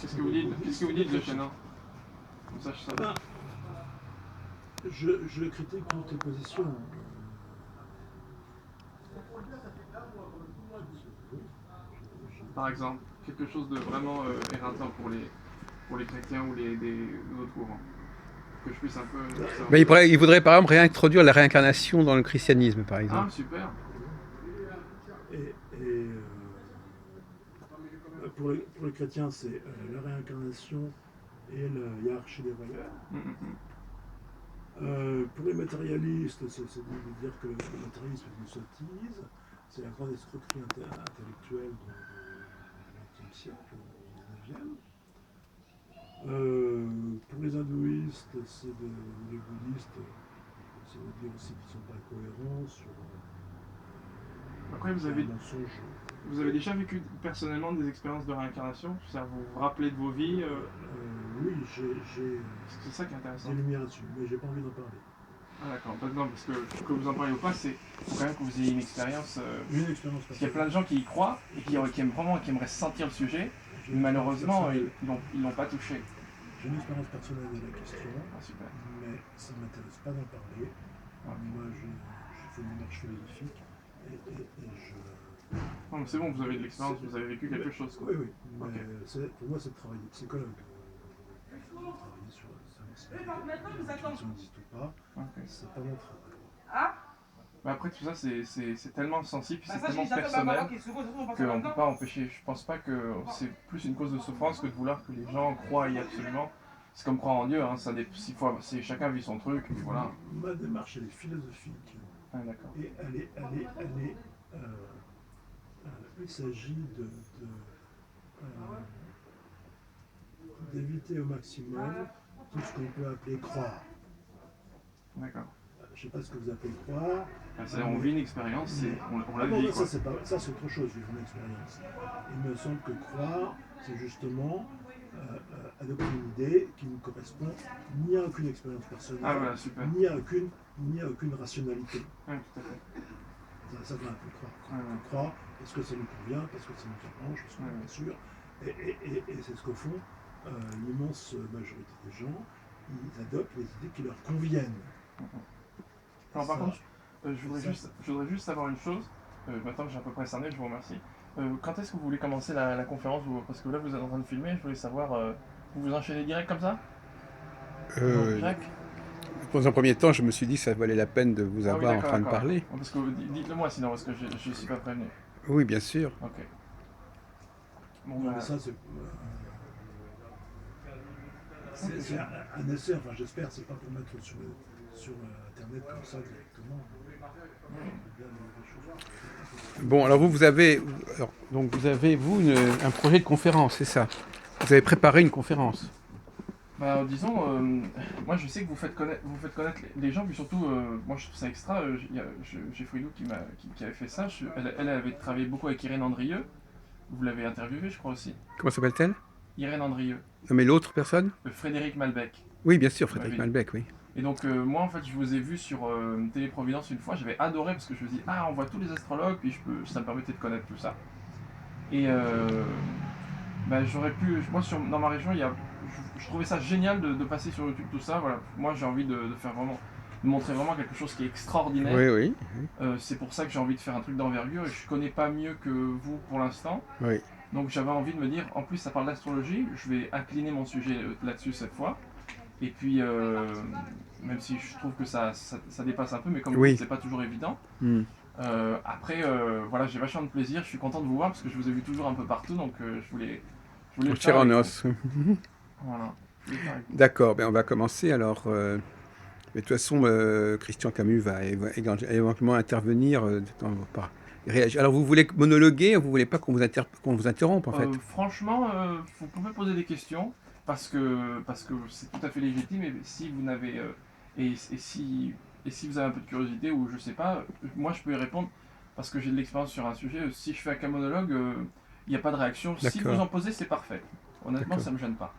Qu'est-ce que vous dites de Chenin? Comme ça, je sais. Ben, je critique toutes les positions. Par exemple, quelque chose de vraiment éreintant pour les chrétiens ou les autres courants. Que je puisse un peu savoir. Mais il voudrait par exemple réintroduire la réincarnation dans le christianisme, par exemple. Ah, super. Pour les chrétiens, c'est la réincarnation et la hiérarchie des valeurs. Pour les matérialistes, c'est de dire que le matérialisme est une sottise, c'est la grande escroquerie intellectuelle du XXe siècle, du XIXe. Pour les hindouistes, les bouddhistes, c'est de dire aussi qu'ils ne sont pas cohérents sur Après, vous avez déjà vécu personnellement des expériences de réincarnation? C'est-à-dire, vous vous rappelez de vos vies Oui, j'ai C'est ça qui est intéressant. des lumières là-dessus, mais j'ai pas envie d'en parler. Ah d'accord, non, parce que vous en parlez ou pas, c'est faut quand même que vous ayez une expérience. Une expérience Parce qu'il y a plein de gens qui y croient et qui aimeraient sentir le sujet, mais malheureusement, ils l'ont pas touché. J'ai une expérience personnelle de la question, super. Mais ça ne m'intéresse pas d'en parler. Moi, j'ai fait une démarche philosophique et je... Non, mais c'est bon, vous avez de l'expérience, vous avez vécu quelque chose. Quoi. Oui, mais pour moi, c'est le travail de psychologue. Travailler sur la question n'existe pas, c'est pas mon travail. Mais après, tout ça, c'est tellement sensible, c'est tellement personnel qu'on ne peut pas empêcher. Je pense pas que c'est plus une cause de souffrance que de vouloir que les gens croient y absolument. C'est comme croire en Dieu, hein, chacun vit son truc, et puis voilà. Ma démarche, elle est philosophique. Ah, d'accord. Et il s'agit d'éviter au maximum tout ce qu'on peut appeler croire. D'accord. Je ne sais pas ce que vous appelez croire. On vit une expérience, on la vit. Ça, c'est autre chose, vivre une expérience. Il me semble que croire, c'est justement adopter une idée qui ne correspond ni à aucune expérience personnelle, ni à aucune rationalité. Oui, tout à fait. Ça va un peu croire. On croit parce que ça nous convient, parce que ça nous arrange, parce qu'on est sûr. Et c'est ce qu'au fond, l'immense majorité des gens, ils adoptent les idées qui leur conviennent. Alors, par contre, je voudrais juste savoir une chose. Maintenant que j'ai à peu près cerné, je vous remercie. Quand est-ce que vous voulez commencer la conférence? Parce que là, vous êtes en train de filmer, je voulais savoir, vous enchaînez direct comme ça? Jacques? Dans un premier temps, je me suis dit que ça valait la peine de vous avoir en train de parler. Parce que dites-le moi sinon, parce que je ne suis pas prévenu. Oui, bien sûr. Ok. Bon, mais ça, c'est un essai, enfin j'espère, c'est pas pour mettre sur Internet comme ça directement. Bon, alors vous avez un projet de conférence, c'est ça? Vous avez préparé une conférence? Disons, moi je sais que vous faites connaître les gens, puis surtout, moi je trouve ça extra. J'ai Fridou qui avait fait ça. Elle avait travaillé beaucoup avec Irène Andrieux. Vous l'avez interviewée, je crois aussi. Comment s'appelle-t-elle? Irène Andrieux. Non, mais l'autre personne? Frédéric Malbec. Oui, bien sûr, Frédéric Malbec, oui. Et donc, moi en fait, je vous ai vu sur Téléprovidence une fois. J'avais adoré parce que je me dis, on voit tous les astrologues, puis ça me permettait de connaître tout ça. Et j'aurais pu. Moi, dans ma région, je trouvais ça génial de passer sur YouTube tout ça. Voilà. Moi, j'ai envie de faire vraiment. De montrer vraiment quelque chose qui est extraordinaire. Oui. C'est pour ça que j'ai envie de faire un truc d'envergure et je connais pas mieux que vous pour l'instant. Oui. Donc j'avais envie de me dire, en plus ça parle d'astrologie, je vais incliner mon sujet là-dessus cette fois. Et puis, même si je trouve que ça dépasse un peu, mais comme vous dites, c'est pas toujours évident. Après, voilà, j'ai vachement de plaisir, je suis content de vous voir parce que je vous ai vu toujours un peu partout, donc je voulais le faire. Chair en os. Voilà. D'accord, on va commencer alors. Mais de toute façon, Christian Camus va éventuellement intervenir. Réagir. Alors, vous voulez monologuer ou vous voulez pas qu'on vous interrompe en fait? Franchement, vous pouvez poser des questions parce que c'est tout à fait légitime. Et si vous n'avez si vous avez un peu de curiosité ou je sais pas, moi je peux y répondre parce que j'ai de l'expérience sur un sujet. Si je fais un monologue, il n'y a pas de réaction. Si vous en posez, c'est parfait. Honnêtement, ça me gêne pas.